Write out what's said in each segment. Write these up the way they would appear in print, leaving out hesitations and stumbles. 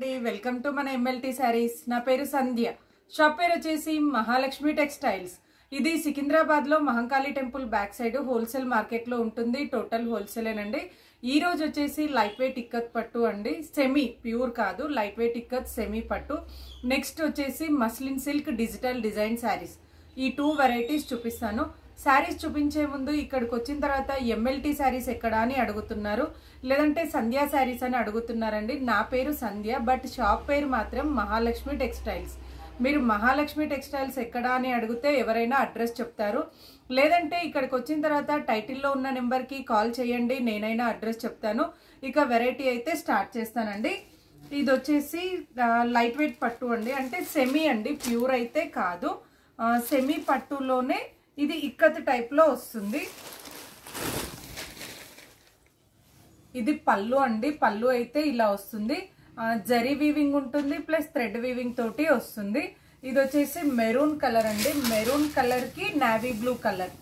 Welcome to మన MLT saris. నా పేరు సంధ్య. షాప్ పేరు వచ్చేసి మహాలక్ష్మి టెక్స్టైల్స్. ఇది సికింద్రాబాద్ లో Mahankali temple back side wholesale market లో ఉంటుంది. టోటల్ హోల్సేలేనండి. ఈ రోజు వచ్చేసి లైట్ వెయిట్ ఇక్కత్ పట్టు అండి, సెమీ ప్యూర్ కాదు, లైట్ వెయిట్ ఇక్కత్ సెమీ పట్టు. నెక్స్ట్ వచ్చేసి muslin silk digital design saris. ఈ 2 వెరైటీస్ చూపిస్తాను. శారీస్ చూపించే ముందు ఇక్కడికి వచ్చిన తర్వాత ఎంఎల్టీ శారీస్ ఎక్కడ అని అడుగుతున్నారు, లేదంటే సంధ్య శారీస్ అని అడుగుతున్నారండి. నా పేరు సంధ్య, బట్ షాప్ పేరు మాత్రం మహాలక్ష్మి టెక్స్టైల్స్. మీరు మహాలక్ష్మి టెక్స్టైల్స్ ఎక్కడ అని అడిగితే ఎవరైనా అడ్రస్ చెప్తారు, లేదంటే ఇక్కడికి వచ్చిన తర్వాత టైటిల్లో ఉన్న నెంబర్కి కాల్ చేయండి, నేనైనా అడ్రస్ చెప్తాను. ఇక వెరైటీ అయితే స్టార్ట్ చేస్తానండి. ఇది వచ్చేసి లైట్ వెయిట్ పట్టు అండి, అంటే సెమీ అండి, ప్యూర్ అయితే కాదు. సెమీ పట్టులోనే ఇది ఇక్కత్ టైప్ లో వస్తుంది. ఇది పళ్ళు అండి. పళ్ళు అయితే ఇలా వస్తుంది. జరీ వీవింగ్ ఉంటుంది, ప్లస్ థ్రెడ్ వీవింగ్ తోటి వస్తుంది. ఇది వచ్చేసి మెరూన్ కలర్ అండి. మెరూన్ కలర్ కి నావీ బ్లూ కలర్.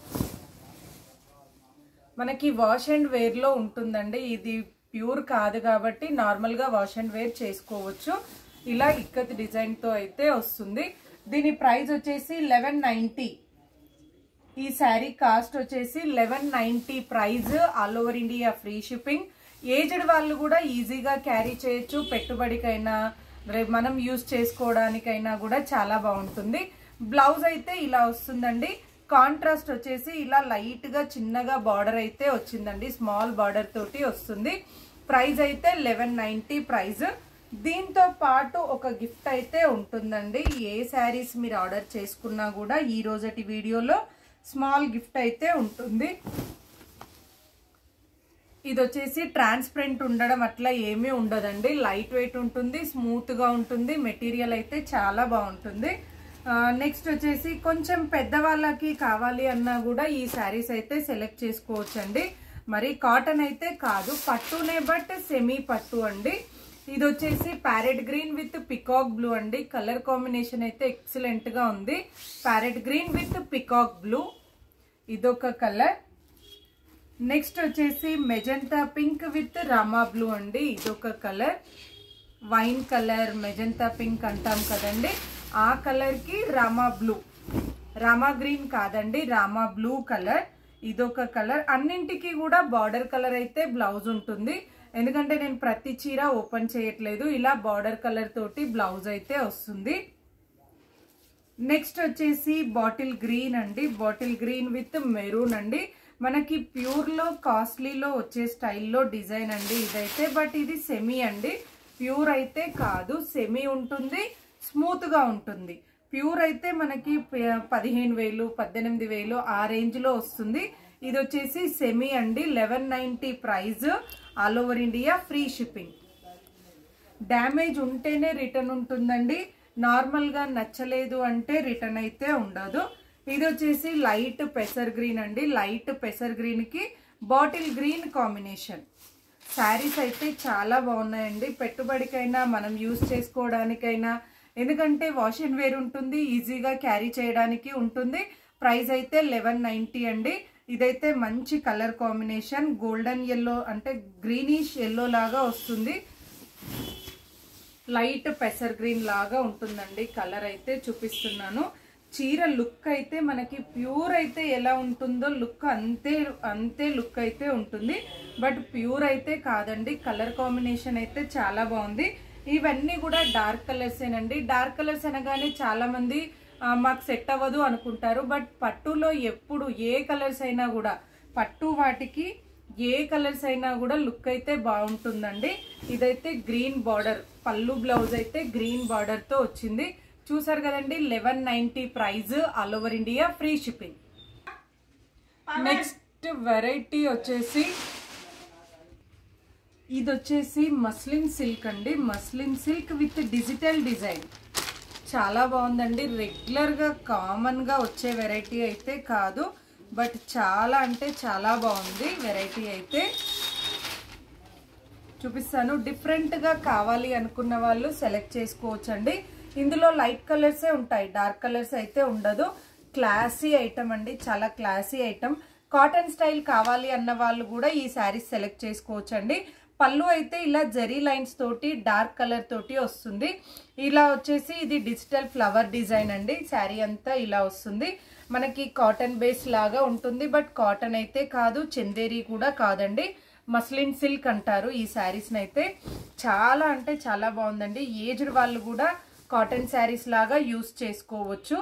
మనకి వాష్ అండ్ వేర్ లో ఉంటుందండి. ఇది ప్యూర్ కాదు కాబట్టి నార్మల్ గా వాష్ అండ్ వేర్ చేసుకోవచ్చు. ఇలా ఇక్కత్ డిజైన్ తో అయితే వస్తుంది. దీని ప్రైస్ వచ్చేసి 1190. ఈ శారీ కాస్ట్ వచ్చేసి 1190 price. All over India free shipping. Aged వాళ్ళు కూడా ఈజీగా క్యారీ చేయొచ్చు. పెట్టుబడికైనా మనం యూజ్ చేసుకోవడానికైనా కూడా చాలా బాగుంటుంది. బ్లౌజ్ అయితే ఇలా వస్తుందండి. కాంట్రాస్ట్ వచ్చేసి ఇలా లైట్ గా చిన్నగా బార్డర్ అయితే వచ్చిందండి, స్మాల్ బార్డర్ తోటి వస్తుంది. ప్రైస్ అయితే 1190 ప్రైజ్. దీంతో పాటు ఒక గిఫ్ట్ అయితే ఉంటుందండి. ఏ శారీస్ మీరు ఆర్డర్ చేసుకున్నా కూడా ఈ రోజటి వీడియోలో స్మాల్ గిఫ్ట్ అయితే ఉంటుంది. ఇది వచ్చేసి ట్రాన్స్పరెంట్ ఉండడం అట్లా ఏమీ ఉండదండి. లైట్ వెయిట్ ఉంటుంది, స్మూత్ గా ఉంటుంది. మెటీరియల్ అయితే చాలా బాగుంటుంది. నెక్స్ట్ వచ్చేసి కొంచెం పెద్దవాళ్ళకి కావాలి అన్నా కూడా ఈ శారీస్ అయితే సెలెక్ట్ చేసుకోవచ్చండి. మరి కాటన్ అయితే కాదు, పట్టునే, బట్ సెమీ పట్టు అండి. ఇది వచ్చేసి parrot green with peacock blue అండి. కలర్ కాంబినేషన్ అయితే ఎక్సలెంట్ గా ఉంది. Parrot green with peacock blue, ఇదొక కలర్. నెక్స్ట్ వచ్చేసి magenta pink with Rama blue అండి. ఇదొక colour. Wine colour, magenta pink అంటాం కదండి, ఆ కలర్ కి రామా బ్లూ. రామా గ్రీన్ కాదండి, రామా బ్లూ కలర్. ఇదొక కలర్. అన్నింటికి కూడా బార్డర్ కలర్ అయితే బ్లౌజ్ ఉంటుంది, ఎందుకంటే నేను ప్రతి చీర ఓపెన్ చేయట్లేదు. ఇలా బార్డర్ కలర్ తోటి బ్లౌజ్ అయితే వస్తుంది. నెక్స్ట్ వచ్చేసి బాటిల్ గ్రీన్ అండి. బాటిల్ గ్రీన్ విత్ మెరూన్ అండి. మనకి ప్యూర్ లో కాస్ట్లీలో వచ్చే స్టైల్లో డిజైన్ అండి ఇదైతే. బట్ ఇది సెమీ అండి, ప్యూర్ అయితే కాదు. సెమీ ఉంటుంది, స్మూత్ గా ఉంటుంది. ప్యూర్ అయితే మనకి 15,000 18,000 ఆ రేంజ్ లో వస్తుంది. ఇది వచ్చేసి సెమీ అండి. 1190 price. All over India free shipping. Damage ఉంటేనే రిటర్న్ ఉంటుందండి. నార్మల్ గా నచ్చలేదు అంటే రిటర్న్ అయితే ఉండదు. ఇది వచ్చేసి లైట్ పెసర్ గ్రీన్ అండి. లైట్ పెసర్ గ్రీన్ కి బాటిల్ గ్రీన్ కాంబినేషన్. శారీస్ అయితే చాలా బాగున్నాయండి. పెట్టుబడికైనా మనం యూజ్ చేసుకోవడానికైనా, ఎందుకంటే వాష్ అండ్ వేర్ ఉంటుంది, ఈజీగా క్యారీ చేయడానికి ఉంటుంది. ప్రైస్ అయితే 1190 అండి. ఇదైతే మంచి కలర్ కాంబినేషన్. గోల్డెన్ ఎల్లో అంటే గ్రీనిష్ ఎల్లో లాగా వస్తుంది. లైట్ పెసర్ గ్రీన్ లాగా ఉంటుందండి. కలర్ అయితే చూపిస్తున్నాను. చీర లుక్ అయితే మనకి ప్యూర్ అయితే ఎలా ఉంటుందో లుక్ అంతే లుక్ అయితే ఉంటుంది. బట్ ప్యూర్ అయితే కాదండి. కలర్ కాంబినేషన్ అయితే చాలా బాగుంది. ఇవన్నీ కూడా డార్క్ కలర్స్ ఏనండి. డార్క్ కలర్స్ అనగానే చాలా మంది మాకు సెట్ అవ్వదు అనుకుంటారు. బట్ పట్టులో ఎప్పుడు ఏ కలర్స్ అయినా కూడా, పట్టు వాటికి ఏ కలర్స్ అయినా కూడా లుక్ అయితే బాగుంటుందండి. ఇదైతే గ్రీన్ బార్డర్, పళ్ళు బ్లౌజ్ అయితే గ్రీన్ బార్డర్ తో వచ్చింది. చూసారు కదండి, 1190 price. All over India free shipping. Next variety వచ్చేసి ఇది వచ్చేసి మస్లిన్ సిల్క్ అండి. Muslin silk with digital design. చాలా బాగుందండి. రెగ్యులర్ గా కామన్ గా వచ్చే వెరైటీ అయితే కాదు, బట్ చాలా అంటే చాలా బాగుంది వెరైటీ అయితే. చూపిస్తాను. డిఫరెంట్ గా కావాలి అనుకున్న వాళ్ళు సెలెక్ట్ చేసుకోవచ్చండి. ఇందులో లైట్ కలర్సే ఉంటాయి, డార్క్ కలర్స్ అయితే ఉండదు. క్లాసీ ఐటమ్ అండి, చాలా క్లాసీ ఐటమ్. కాటన్ స్టైల్ కావాలి అన్న వాళ్ళు కూడా ఈ శారీస్ సెలెక్ట్ చేసుకోవచ్చండి. పళ్ళు అయితే ఇలా జరీ లైన్స్ తోటి డార్క్ కలర్ తోటి వస్తుంది. ఇలా వచ్చేసి ఇది డిజిటల్ ఫ్లవర్ డిజైన్ అండి. శారీ అంతా ఇలా వస్తుంది. మనకి కాటన్ బేస్ లాగా ఉంటుంది, బట్ కాటన్ అయితే కాదు, చందేరి కూడా కాదండి, మస్లిన్ సిల్క్ అంటారు ఈ శారీస్ని. అయితే చాలా అంటే చాలా బాగుందండి. ఏజ్డ్ వాళ్ళు కూడా కాటన్ శారీస్ లాగా యూస్ చేసుకోవచ్చు.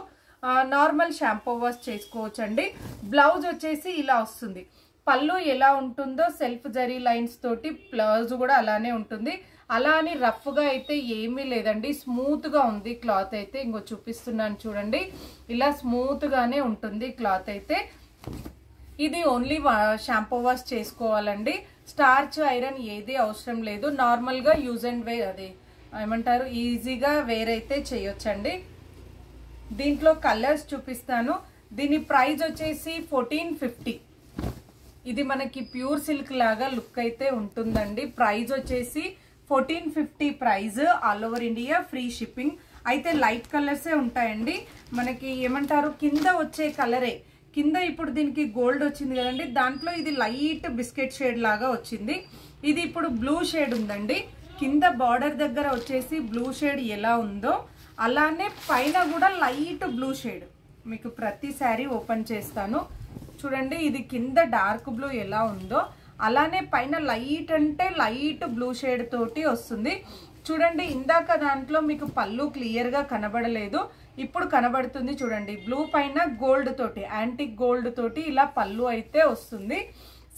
నార్మల్ షాంపూ వాష్ చేసుకోవచ్చు అండి. బ్లౌజ్ వచ్చేసి ఇలా వస్తుంది. పళ్ళు ఎలా ఉంటుందో సెల్ఫ్ జరీ లైన్స్ తోటి బ్లౌజ్ కూడా అలానే ఉంటుంది. అలా అని రఫ్గా అయితే ఏమీ లేదండి, స్మూత్గా ఉంది క్లాత్ అయితే. ఇంకో చూపిస్తున్నాను చూడండి, ఇలా స్మూత్గానే ఉంటుంది క్లాత్ అయితే. ఇది ఓన్లీ షాంపూ వాష్ చేసుకోవాలండి. స్టార్చ్ ఐరన్ ఏది అవసరం లేదు. నార్మల్గా యూజ్ అండ్ వేర్, అది ఏమంటారు, ఈజీగా వేర్ అయితే చేయొచ్చండి. దీంట్లో కలర్స్ చూపిస్తాను. దీని ప్రైస్ వచ్చేసి 1450. ఇది మనకి ప్యూర్ సిల్క్ లాగా లుక్ అయితే ఉంటుందండి. ప్రైస్ వచ్చేసి 1450 price. All over India free shipping. అయితే లైట్ కలర్సే ఉంటాయండి. మనకి ఏమంటారు, కింద వచ్చే కలరే. కింద ఇప్పుడు దీనికి గోల్డ్ వచ్చింది కదండి, దాంట్లో ఇది లైట్ బిస్కెట్ షేడ్ లాగా వచ్చింది. ఇది ఇప్పుడు బ్లూ షేడ్ ఉందండి. కింద బార్డర్ దగ్గర వచ్చేసి బ్లూ షేడ్ ఎలా ఉందో అలానే పైన కూడా లైట్ బ్లూ షేడ్. మీకు ప్రతి శారీ ఓపెన్ చేస్తాను చూడండి. ఇది కింద డార్క్ బ్లూ ఎలా ఉందో అలానే పైన లైట్ అంటే లైట్ బ్లూ షేడ్ తోటి వస్తుంది చూడండి. ఇందాక దాంట్లో మీకు పళ్ళు క్లియర్ గా కనబడలేదు, ఇప్పుడు కనబడుతుంది చూడండి. బ్లూ పైన గోల్డ్ తోటి, యాంటిక్ గోల్డ్ తోటి ఇలా పళ్ళు అయితే వస్తుంది.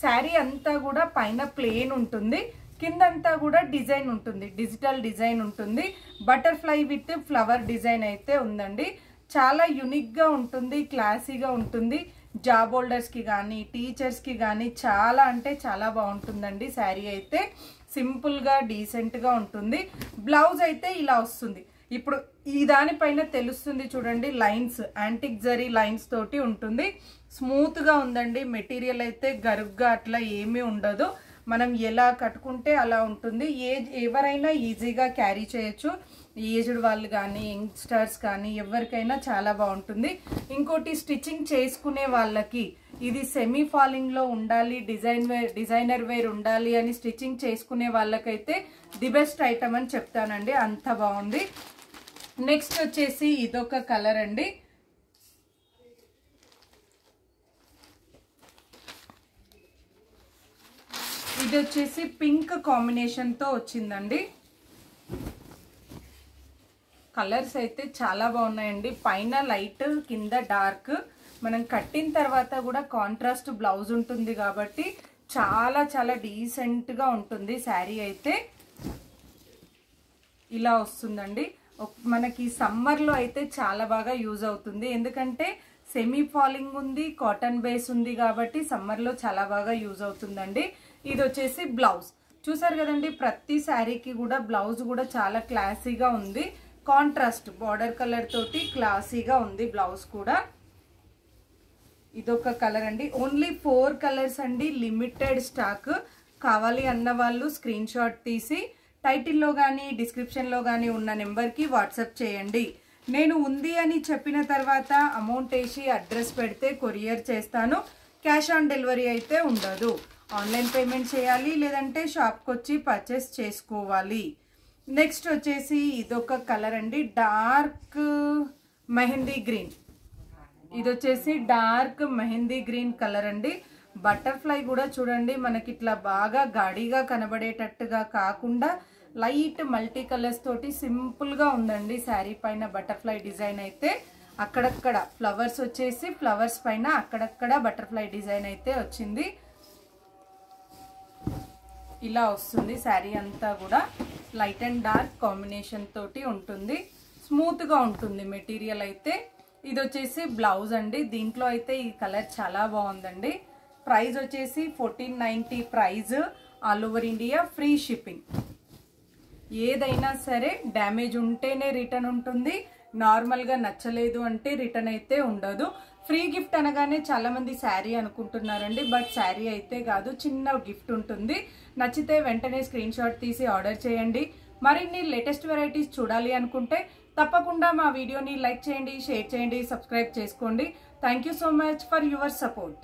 శారీ అంతా కూడా పైన ప్లెయిన్ ఉంటుంది, కిందంతా కూడా డిజైన్ ఉంటుంది, డిజిటల్ డిజైన్ ఉంటుంది. బటర్ఫ్లై విత్ ఫ్లవర్ డిజైన్ అయితే ఉందండి. చాలా యునిక్ గా ఉంటుంది, క్లాసీగా ఉంటుంది. జాబ్ హోల్డర్స్ కి కానీ టీచర్స్ కి కానీ చాలా అంటే చాలా బాగుంటుందండి. శారీ అయితే సింపుల్ గా డీసెంట్ గా ఉంటుంది. బ్లౌజ్ అయితే ఇలా వస్తుంది. ఇప్పుడు ఈ దానిపైన తెలుస్తుంది చూడండి, లైన్స్ యాంటిక్ జరీ లైన్స్ తోటి ఉంటుంది. స్మూత్ గా ఉందండి. మెటీరియల్ అయితే గరుగ్గా అట్లా ఏమీ ఉండదు. మనం ఎలా కట్టుకుంటే అలా ఉంటుంది. ఎవరైనా ఈజీగా క్యారీ చేయొచ్చు. ఏజ్డ్ వాళ్ళు కానీ యంగ్స్టర్స్ కానీ ఎవరికైనా చాలా బాగుంటుంది. ఇంకోటి స్టిచ్చింగ్ చేసుకునే వాళ్ళకి ఇది సెమీ ఫాలింగ్ లో ఉండాలి, డిజైనర్ వేర్ ఉండాలి అని స్టిచ్చింగ్ చేసుకునే వాళ్ళకైతే ది బెస్ట్ ఐటమ్ అని చెప్తానండి. అంత బాగుంది. నెక్స్ట్ వచ్చేసి ఇదొక కలర్ అండి. ఇది వచ్చేసి పింక్ కాంబినేషన్ తో వచ్చిందండి. కలర్స్ అయితే చాలా బాగున్నాయండి. పైన లైట్, కింద డార్క్. మనం కట్టిన తర్వాత కూడా కాంట్రాస్ట్ బ్లౌజ్ ఉంటుంది కాబట్టి చాలా చాలా డీసెంట్ గా ఉంటుంది. శారీ అయితే ఇలా వస్తుందండి. మనకి సమ్మర్ లో అయితే చాలా బాగా యూజ్ అవుతుంది. ఎందుకంటే సెమీ ఫాలింగ్ ఉంది, కాటన్ బేస్ ఉంది కాబట్టి సమ్మర్ లో చాలా బాగా యూజ్ అవుతుందండి. ఇది వచ్చేసి బ్లౌజ్ చూసారు కదండి. ప్రతి శారీకి కూడా బ్లౌజ్ కూడా చాలా క్లాసీగా ఉంది. కాంట్రాస్ట్ బార్డర్ కలర్ తోటి క్లాసీగా ఉంది బ్లౌజ్ కూడా. ఇదొక కలర్ అండి. ఓన్లీ 4 కలర్స్ అండి, లిమిటెడ్ స్టాక్. కావాలి అన్న వాళ్ళు స్క్రీన్ షాట్ తీసి టైటిల్లో కానీ డిస్క్రిప్షన్లో కానీ ఉన్న నెంబర్కి వాట్సాప్ చేయండి. నేను ఉంది అని చెప్పిన తర్వాత అమౌంట్ వేసి అడ్రస్ పెడితే కొరియర్ చేస్తాను. క్యాష్ ఆన్ డెలివరీ అయితే ఉండదు. ఆన్లైన్ పేమెంట్ చేయాలి, లేదంటే షాప్కి వచ్చి పర్చేస్ చేసుకోవాలి. నెక్స్ట్ వచ్చేసి ఇదొక కలర్ అండి, డార్క్ మెహందీ గ్రీన్. ఇది వచ్చేసి డార్క్ మెహందీ గ్రీన్ కలర్ అండి. బటర్ఫ్లై కూడా చూడండి మనకి ఇట్లా బాగా గాడిగా కనబడేటట్టుగా కాకుండా లైట్ మల్టీ కలర్స్ తోటి సింపుల్ గా ఉందండి. శారీ పైన బటర్ఫ్లై డిజైన్ అయితే అక్కడక్కడ ఫ్లవర్స్ వచ్చేసి ఫ్లవర్స్ పైన అక్కడక్కడ బటర్ఫ్లై డిజైన్ అయితే వచ్చింది. ఇలా వస్తుంది శారీ అంతా కూడా. లైట్ అండ్ డార్క్ కాంబినేషన్ తోటి ఉంటుంది. స్మూత్ గా ఉంటుంది మెటీరియల్ అయితే. ఇది వచ్చేసి బ్లౌజ్ అండి. దీంట్లో అయితే ఈ కలర్ చాలా బాగుందండి. ప్రైస్ వచ్చేసి 1490 price. All over India free shipping. ఏదైనా సరే డ్యామేజ్ ఉంటేనే రిటర్న్ ఉంటుంది. నార్మల్ గా నచ్చలేదు అంటే రిటర్న్ అయితే ఉండదు. ఫ్రీ గిఫ్ట్ అనగానే చాలా మంది శారీ అనుకుంటున్నారండి, బట్ శారీ అయితే కాదు, చిన్న గిఫ్ట్ ఉంటుంది. నచ్చితే వెంటనే స్క్రీన్ షాట్ తీసి ఆర్డర్ చేయండి. మరిన్ని లేటెస్ట్ వెరైటీస్ చూడాలి అనుకుంటే తప్పకుండా మా వీడియోని లైక్ చేయండి, షేర్ చేయండి, సబ్స్క్రైబ్ చేసుకోండి. Thank you so much for your support.